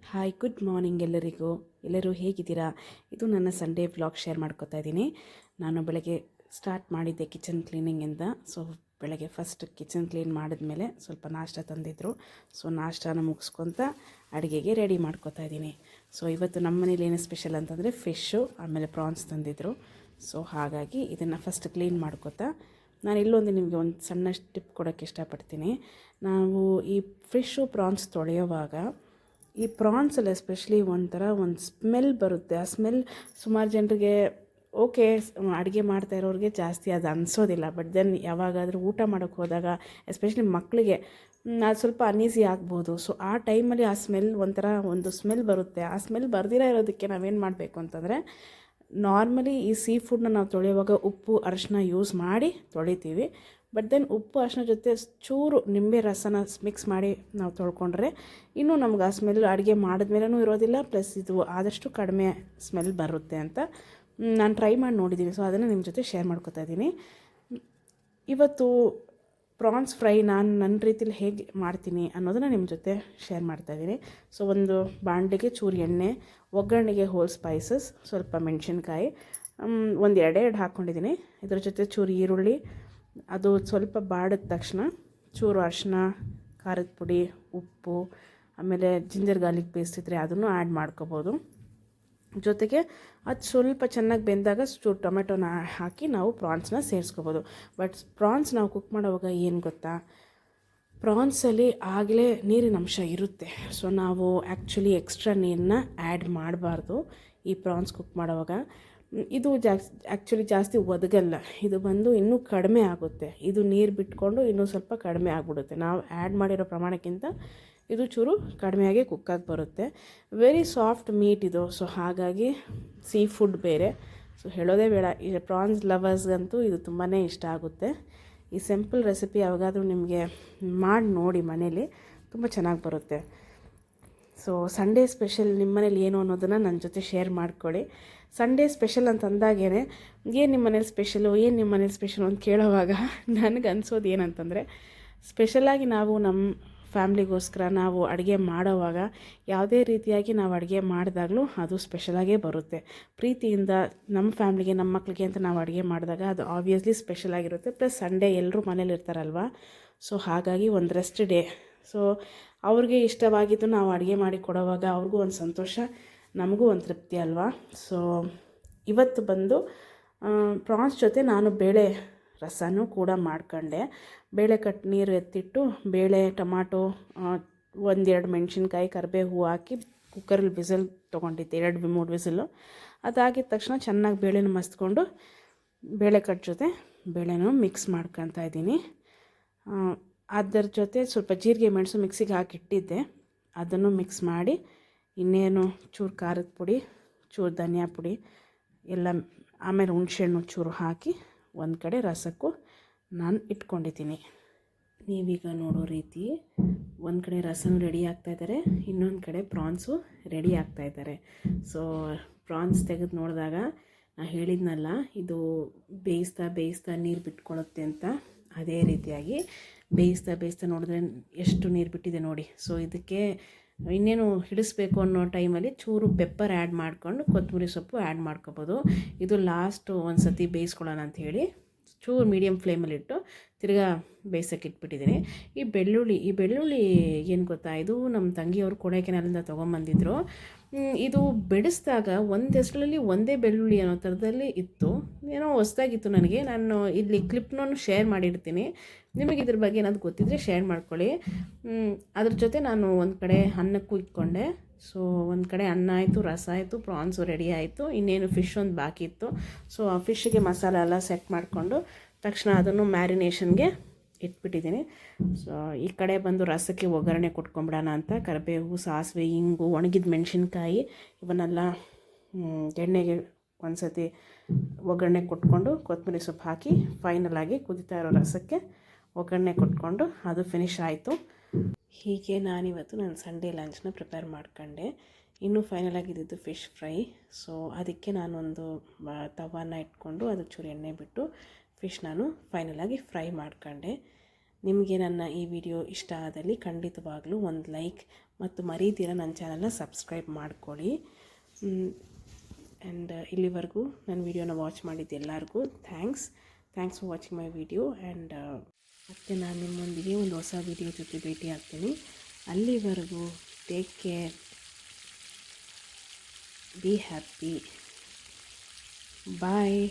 Hi, good morning ಎಲ್ಲರಿಗೂ. ಎಲ್ಲರೂ ಹೇಗಿದ್ದೀರಾ? ಇದು ನನ್ನ ಸಂಡೇ ವ್ಲಾಗ್ ಶೇರ್ ಮಾಡ್ಕೋತಾ ಇದ್ದೀನಿ. ನಾನು ಬೆಳಗ್ಗೆ ಸ್ಟಾರ್ಟ್ ಮಾಡಿದ್ದೆ ಕಿಚನ್ ಕ್ಲೀನಿಂಗಿಂದ. ಸೊ ಬೆಳಗ್ಗೆ ಫಸ್ಟ್ ಕಿಚನ್ ಕ್ಲೀನ್ ಮಾಡಿದ್ಮೇಲೆ ಸ್ವಲ್ಪ ನಾಷ್ಟ ತಂದಿದ್ದರು. ಸೊ ನಾಷ್ಟನ ಮುಗಿಸ್ಕೊತ ಅಡುಗೆಗೆ ರೆಡಿ ಮಾಡ್ಕೋತಾ ಇದ್ದೀನಿ. ಸೊ ಇವತ್ತು ನಮ್ಮ ಮನೇಲಿ ಏನು ಸ್ಪೆಷಲ್ ಅಂತಂದರೆ ಫಿಶ್ಶು, ಆಮೇಲೆ ಪ್ರಾನ್ಸ್ ತಂದಿದ್ದರು. ಸೊ ಹಾಗಾಗಿ ಇದನ್ನು ಫಸ್ಟ್ ಕ್ಲೀನ್ ಮಾಡ್ಕೋತಾ ನಾನು ಇಲ್ಲೊಂದು ನಿಮಗೆ ಒಂದು ಸಣ್ಣ ಟಿಪ್ ಕೊಡೋಕ್ಕೆ ಇಷ್ಟಪಡ್ತೀನಿ. ನಾವು ಈ ಫಿಶ್ಶು ಪ್ರಾನ್ಸ್ ತೊಳೆಯೋವಾಗ ಈ ಪ್ರಾನ್ಸಲ್ಲಿ ಎಸ್ಪೆಷಲಿ ಒಂದು ಸ್ಮೆಲ್ ಬರುತ್ತೆ. ಆ ಸ್ಮೆಲ್ ಸುಮಾರು ಜನರಿಗೆ ಓಕೆ, ಅಡುಗೆ ಮಾಡ್ತಾ ಇರೋರಿಗೆ ಜಾಸ್ತಿ ಅದು ಅನಿಸೋದಿಲ್ಲ. ಬಟ್ ದೆನ್ ಯಾವಾಗಾದರೂ ಊಟ ಮಾಡೋಕ್ಕೆ ಹೋದಾಗ ಎಸ್ಪೆಷಲಿ ಮಕ್ಕಳಿಗೆ ಅದು ಸ್ವಲ್ಪ ಅನೀಸಿ ಆಗ್ಬೋದು. ಸೊ ಆ ಟೈಮಲ್ಲಿ ಆ ಸ್ಮೆಲ್ ಒಂದು ಸ್ಮೆಲ್ ಬರುತ್ತೆ. ಆ ಸ್ಮೆಲ್ ಬರ್ದಿರೋ ಇರೋದಕ್ಕೆ ನಾವೇನು ಮಾಡಬೇಕು ಅಂತಂದರೆ, ನಾರ್ಮಲಿ ಈ ಸೀ ಫುಡ್ನ ನಾವು ತೊಳೆಯುವಾಗ ಉಪ್ಪು ಅರಿಶಿನ ಯೂಸ್ ಮಾಡಿ ತೊಳಿತೀವಿ. ಬಟ್ ದೆನ್ ಉಪ್ಪು ಅರಿಶಿನ ಜೊತೆ ಚೂರು ನಿಂಬೆ ರಸನ ಮಿಕ್ಸ್ ಮಾಡಿ ನಾವು ತೊಳ್ಕೊಂಡ್ರೆ ಇನ್ನೂ ನಮ್ಗೆ ಆ ಸ್ಮೆಲ್ ಅಡುಗೆ ಮಾಡಿದ್ಮೇಲೂ ಇರೋದಿಲ್ಲ, ಪ್ಲಸ್ ಇದು ಆದಷ್ಟು ಕಡಿಮೆ ಸ್ಮೆಲ್ ಬರುತ್ತೆ ಅಂತ ನಾನು ಟ್ರೈ ಮಾಡಿ ನೋಡಿದ್ದೀನಿ. ಸೊ ಅದನ್ನು ನಿಮ್ಮ ಜೊತೆ ಶೇರ್ ಮಾಡ್ಕೊತಾ ಇದ್ದೀನಿ. ಇವತ್ತು ಪ್ರಾನ್ಸ್ ಫ್ರೈ ನಾನು ನನ್ನ ರೀತಿಲಿ ಹೇಗೆ ಮಾಡ್ತೀನಿ ಅನ್ನೋದನ್ನು ನಿಮ್ಮ ಜೊತೆ ಶೇರ್ ಮಾಡ್ತಾಯಿದ್ದೀನಿ. ಸೊ ಒಂದು ಬಾಣಲೆಗೆ ಚೂರು ಎಣ್ಣೆ, ಒಗ್ಗರಣೆಗೆ ಹೋಲ್ ಸ್ಪೈಸಸ್, ಸ್ವಲ್ಪ ಮೆಣಸಿನ್ಕಾಯಿ, ಒಂದು ಎರಡೆರಡು ಹಾಕ್ಕೊಂಡಿದ್ದೀನಿ. ಇದ್ರ ಜೊತೆ ಚೂರು ಈರುಳ್ಳಿ, ಅದು ಸ್ವಲ್ಪ ಬಾಡಿದ ತಕ್ಷಣ ಚೂರು ಅರಿಶಿನ, ಖಾರದ ಪುಡಿ, ಉಪ್ಪು, ಆಮೇಲೆ ಜಿಂಜರ್ ಗಾರ್ಲಿಕ್ ಪೇಸ್ಟ್ ಇದ್ದರೆ ಅದನ್ನು ಆ್ಯಡ್ ಮಾಡ್ಕೋಬೋದು. ಜೊತೆಗೆ ಅದು ಸ್ವಲ್ಪ ಚೆನ್ನಾಗಿ ಬೆಂದಾಗ ಚೂರು ಟೊಮೆಟೊನ ಹಾಕಿ ನಾವು ಪ್ರಾನ್ಸ್ನ ಸೇರಿಸ್ಕೋಬೋದು. ಬಟ್ ಪ್ರಾನ್ಸ್ ನಾವು ಕುಕ್ ಮಾಡೋವಾಗ ಏನು ಗೊತ್ತಾ, ಪ್ರಾನ್ಸಲ್ಲಿ ಆಗಲೇ ನೀರಿನ ಅಂಶ ಇರುತ್ತೆ. ಸೊ ನಾವು ಆ್ಯಕ್ಚುಲಿ ಎಕ್ಸ್ಟ್ರಾ ನೀರನ್ನ ಆ್ಯಡ್ ಮಾಡಬಾರ್ದು ಈ ಪ್ರಾನ್ಸ್ ಕುಕ್ ಮಾಡೋವಾಗ. ಇದು ಆ್ಯಕ್ಚುಲಿ ಜಾಸ್ತಿ ಒದಗಲ್ಲ, ಇದು ಬಂದು ಇನ್ನೂ ಕಡಿಮೆ ಆಗುತ್ತೆ. ಇದು ನೀರು ಬಿಟ್ಕೊಂಡು ಇನ್ನೂ ಸ್ವಲ್ಪ ಕಡಿಮೆ ಆಗಿಬಿಡುತ್ತೆ. ನಾವು ಆ್ಯಡ್ ಮಾಡಿರೋ ಪ್ರಮಾಣಕ್ಕಿಂತ ಇದು ಚೂರು ಕಡಿಮೆಯಾಗಿ ಕುಕ್ಕಾಗಿ ಬರುತ್ತೆ. ವೆರಿ ಸಾಫ್ಟ್ ಮೀಟ್ ಇದು. ಸೊ ಹಾಗಾಗಿ ಸೀ ಫುಡ್ ಬೇರೆ, ಸೊ ಹೇಳೋದೇ ಬೇಡ. ಈ ಪ್ರಾನ್ಸ್ ಲವರ್ಸ್ಗಂತೂ ಇದು ತುಂಬಾ ಇಷ್ಟ ಆಗುತ್ತೆ. ಈ ಸಿಂಪಲ್ ರೆಸಿಪಿ ಯಾವಾಗಾದರೂ ನಿಮಗೆ ಮಾಡಿ ನೋಡಿ, ಮನೇಲಿ ತುಂಬ ಚೆನ್ನಾಗಿ ಬರುತ್ತೆ. ಸೊ ಸಂಡೇ ಸ್ಪೆಷಲ್ ನಿಮ್ಮ ಮನೇಲಿ ಏನು ಅನ್ನೋದನ್ನು ನನ್ನ ಜೊತೆ ಶೇರ್ ಮಾಡ್ಕೊಳ್ಳಿ. ಸಂಡೇ ಸ್ಪೆಷಲ್ ಅಂತ ಅಂದಾಗೇ ಏನು ನಿಮ್ಮ ಮನೇಲಿ ಸ್ಪೆಷಲು ಅಂತ ಕೇಳೋವಾಗ ನನಗೆ ಅನಿಸೋದು ಏನಂತಂದರೆ, ಸ್ಪೆಷಲಾಗಿ ನಾವು ನಮ್ಮ ಫ್ಯಾಮ್ಲಿಗೋಸ್ಕರ ನಾವು ಅಡುಗೆ ಮಾಡೋವಾಗ ಯಾವುದೇ ರೀತಿಯಾಗಿ ನಾವು ಅಡುಗೆ ಮಾಡಿದಾಗಲೂ ಅದು ಸ್ಪೆಷಲಾಗೇ ಬರುತ್ತೆ. ಪ್ರೀತಿಯಿಂದ ನಮ್ಮ ಫ್ಯಾಮ್ಲಿಗೆ, ನಮ್ಮ ಮಕ್ಕಳಿಗೆ ಅಂತ ನಾವು ಅಡುಗೆ ಮಾಡಿದಾಗ ಅದು ಆಬ್ವಿಯಸ್ಲಿ ಸ್ಪೆಷಲಾಗಿರುತ್ತೆ. ಪ್ಲಸ್ ಸಂಡೇ ಎಲ್ಲರೂ ಮನೇಲಿ ಇರ್ತಾರಲ್ವ, ಸೊ ಹಾಗಾಗಿ ಒಂದು ರೆಸ್ಟ್ ಡೇ. ಸೊ ಅವ್ರಿಗೆ ಇಷ್ಟವಾಗಿದ್ದು ನಾವು ಅಡುಗೆ ಮಾಡಿ ಕೊಡೋವಾಗ ಅವ್ರಿಗೂ ಒಂದು ಸಂತೋಷ, ನಮಗೂ ಒಂದು ತೃಪ್ತಿ ಅಲ್ವಾ. ಸೊ ಇವತ್ತು ಬಂದು ಪ್ರಾನ್ಸ್ ಜೊತೆ ನಾನು ಬೇಳೆ ರಸನೂ ಕೂಡ ಮಾಡ್ಕೊಂಡೆ. ಬೇಳೆ ನೀರು ಎತ್ತಿಟ್ಟು ಬೇಳೆ, ಟೊಮಾಟೊ, ಒಂದೆರಡು ಮೆಣಸಿನ್ಕಾಯಿ, ಕರಿಬೇವು ಹಾಕಿ ಕುಕ್ಕರಲ್ಲಿ ವಿಸಿಲ್ ತೊಗೊಂಡಿದ್ದೆ, 2-3 ವಿಸಿಲು. ಅದಾಗಿದ ತಕ್ಷಣ ಚೆನ್ನಾಗಿ ಬೇಳೆನ ಮಸ್ತ್ಕೊಂಡು ಬೇಳೆ ಜೊತೆ ಬೇಳೆನೂ ಮಿಕ್ಸ್ ಮಾಡ್ಕೊತಾ ಇದ್ದೀನಿ. ಅದರ ಜೊತೆ ಸ್ವಲ್ಪ ಜೀರಿಗೆ ಮೆಣಸು ಮಿಕ್ಸಿಗೆ ಹಾಕಿಟ್ಟಿದ್ದೆ, ಅದನ್ನು ಮಿಕ್ಸ್ ಮಾಡಿ ಇನ್ನೇನು ಚೂರು ಖಾರದ ಪುಡಿ, ಚೂರು ಧನಿಯಾ ಪುಡಿ ಎಲ್ಲ, ಆಮೇಲೆ ಹುಣಸೆಹಣ್ಣು ಚೂರು ಹಾಕಿ ಒಂದು ಕಡೆ ರಸಕ್ಕೂ ನಾನು ಇಟ್ಕೊಂಡಿದ್ದೀನಿ. ನೀವೀಗ ನೋಡೋ ರೀತಿ ಒಂದು ಕಡೆ ರಸನೂ ರೆಡಿ ಆಗ್ತಾಯಿದ್ದಾರೆ, ಇನ್ನೊಂದು ಕಡೆ ಪ್ರಾನ್ಸು ರೆಡಿ ಆಗ್ತಾಯಿದ್ದಾರೆ. ಸೊ ಪ್ರಾನ್ಸ್ ತೆಗೆದು ನೋಡಿದಾಗ ನಾನು ಹೇಳಿದ್ನಲ್ಲ, ಇದು ಬೇಯಿಸ್ತಾ ನೀರು ಬಿಟ್ಕೊಳ್ಳುತ್ತೆ ಅಂತ. ಅದೇ ರೀತಿಯಾಗಿ ಬೇಯಿಸ್ತಾ ನೋಡಿದ್ರೆ ಎಷ್ಟು ನೀರು ಬಿಟ್ಟಿದೆ ನೋಡಿ. ಸೊ ಇದಕ್ಕೆ ಇನ್ನೇನು ಹಿಡಿಸ್ಬೇಕು ಅನ್ನೋ ಟೈಮಲ್ಲಿ ಚೂರು ಪೆಪ್ಪರ್ ಆ್ಯಡ್ ಮಾಡ್ಕೊಂಡು ಕೊತ್ತಂಬರಿ ಸೊಪ್ಪು ಆ್ಯಡ್ ಮಾಡ್ಕೊಬೋದು. ಇದು ಲಾಸ್ಟು ಒಂದು ಸತಿ ಬೇಯಿಸ್ಕೊಳ್ಳೋಣ ಅಂಥೇಳಿ ಚೂರು ಮೀಡಿಯಮ್ ಫ್ಲೇಮಲ್ಲಿಟ್ಟು ತಿರ್ಗಾ ಬೇಯಿಸೋಕೆ ಇಟ್ಬಿಟ್ಟಿದ್ದೀನಿ. ಈ ಬೆಳ್ಳುಳ್ಳಿ ಏನು ಗೊತ್ತಾ, ಇದು ನಮ್ಮ ತಂಗಿಯವರು ಕೊಡೈಕೆನಾಲಿಂದ ತೊಗೊಂಬಂದಿದ್ರು. ಇದು ಬೆಳೆಸಿದಾಗ ಒಂದೆಷ್ಟರಲ್ಲಿ ಒಂದೇ ಬೆಳ್ಳುಳ್ಳಿ ಅನ್ನೋ ಥರದಲ್ಲಿ ಇತ್ತು. ಏನೋ ಹೊಸ್ದಾಗಿತ್ತು ನನಗೆ. ನಾನು ಇಲ್ಲಿ ಕ್ಲಿಪ್ನೂ ಶೇರ್ ಮಾಡಿರ್ತೀನಿ, ನಿಮಗೆ ಇದ್ರ ಬಗ್ಗೆ ಏನಾದ್ರು ಗೊತ್ತಿದ್ದರೆ ಶೇರ್ ಮಾಡ್ಕೊಳ್ಳಿ. ಅದ್ರ ಜೊತೆ ನಾನು ಒಂದು ಕಡೆ ಅನ್ನಕ್ಕೂ ಇಟ್ಕೊಂಡೆ. ಸೊ ಒಂದು ಕಡೆ ಅನ್ನ ಆಯಿತು, ರಸ ಆಯಿತು, ಪ್ರಾನ್ಸು ರೆಡಿ ಆಯಿತು, ಇನ್ನೇನು ಫಿಶ್ ಒಂದು ಬಾಕಿ ಇತ್ತು. ಸೊ ಆ ಫಿಶ್ಗೆ ಮಸಾಲ ಎಲ್ಲ ಸೆಟ್ ಮಾಡಿಕೊಂಡು ತಕ್ಷಣ ಅದನ್ನು ಮ್ಯಾರಿನೇಷನ್ಗೆ ಇಟ್ಬಿಟ್ಟಿದ್ದೀನಿ. ಸೊ ಈ ಕಡೆ ಬಂದು ರಸಕ್ಕೆ ಒಗ್ಗರಣೆ ಕೊಟ್ಕೊಂಬಿಡೋಣ ಅಂತ ಕರಿಬೇವು, ಸಾಸಿವೆ, ಇಂಗು, ಒಣಗಿದ ಮೆಣಸಿನ್ಕಾಯಿ ಇವನ್ನೆಲ್ಲ ಎಣ್ಣೆಗೆ ಒಂದು ಸತಿ ಒಗ್ಗರಣೆ ಕೊಟ್ಕೊಂಡು ಕೊತ್ತಂಬರಿ ಸೊಪ್ಪು ಹಾಕಿ ಫೈನಲಾಗಿ ಕುದೀತಾ ಇರೋ ರಸಕ್ಕೆ ಒಗ್ಗರಣೆ ಕೊಟ್ಕೊಂಡು ಅದು ಫಿನಿಶ್ ಆಯಿತು. ಹೀಗೆ ನಾನಿವತ್ತು ನನ್ನ ಸಂಡೇ ಲಂಚ್ನ ಪ್ರಿಪೇರ್ ಮಾಡ್ಕೊಂಡೆ. ಇನ್ನೂ ಫೈನಲಾಗಿದ್ದು ಫಿಶ್ ಫ್ರೈ. ಸೊ ಅದಕ್ಕೆ ನಾನೊಂದು ತವಾನ ಇಟ್ಕೊಂಡು ಅದಕ್ಕೆ ಚೂರು ಎಣ್ಣೆ ಬಿಟ್ಟು ಫಿಶ್ ನಾನು ಫೈನಲಾಗಿ ಫ್ರೈ ಮಾಡ್ಕೊಂಡೆ. ನಿಮಗೆ ನನ್ನ ಈ ವಿಡಿಯೋ ಇಷ್ಟ ಆದಲ್ಲಿ ಖಂಡಿತವಾಗ್ಲೂ ಒಂದು ಲೈಕ್ ಮತ್ತು ಮರೀತೀರ ನನ್ನ ಚಾನಲ್ನ ಸಬ್ಸ್ಕ್ರೈಬ್ ಮಾಡ್ಕೊಳ್ಳಿ. ಆ್ಯಂಡ್ ಇಲ್ಲಿವರೆಗೂ ನನ್ನ ವೀಡಿಯೋನ ವಾಚ್ ಮಾಡಿದ್ದು ಎಲ್ಲರಿಗೂ thanks for watching my video. And ಮತ್ತು ನಾನು ನಿಮ್ಮೊಂದಿಗೆ ಒಂದು ಹೊಸ ವಿಡಿಯೋ ಜೊತೆ ಭೇಟಿ ಆಗ್ತೀನಿ. ಅಲ್ಲಿವರೆಗೂ take care, be happy, bye.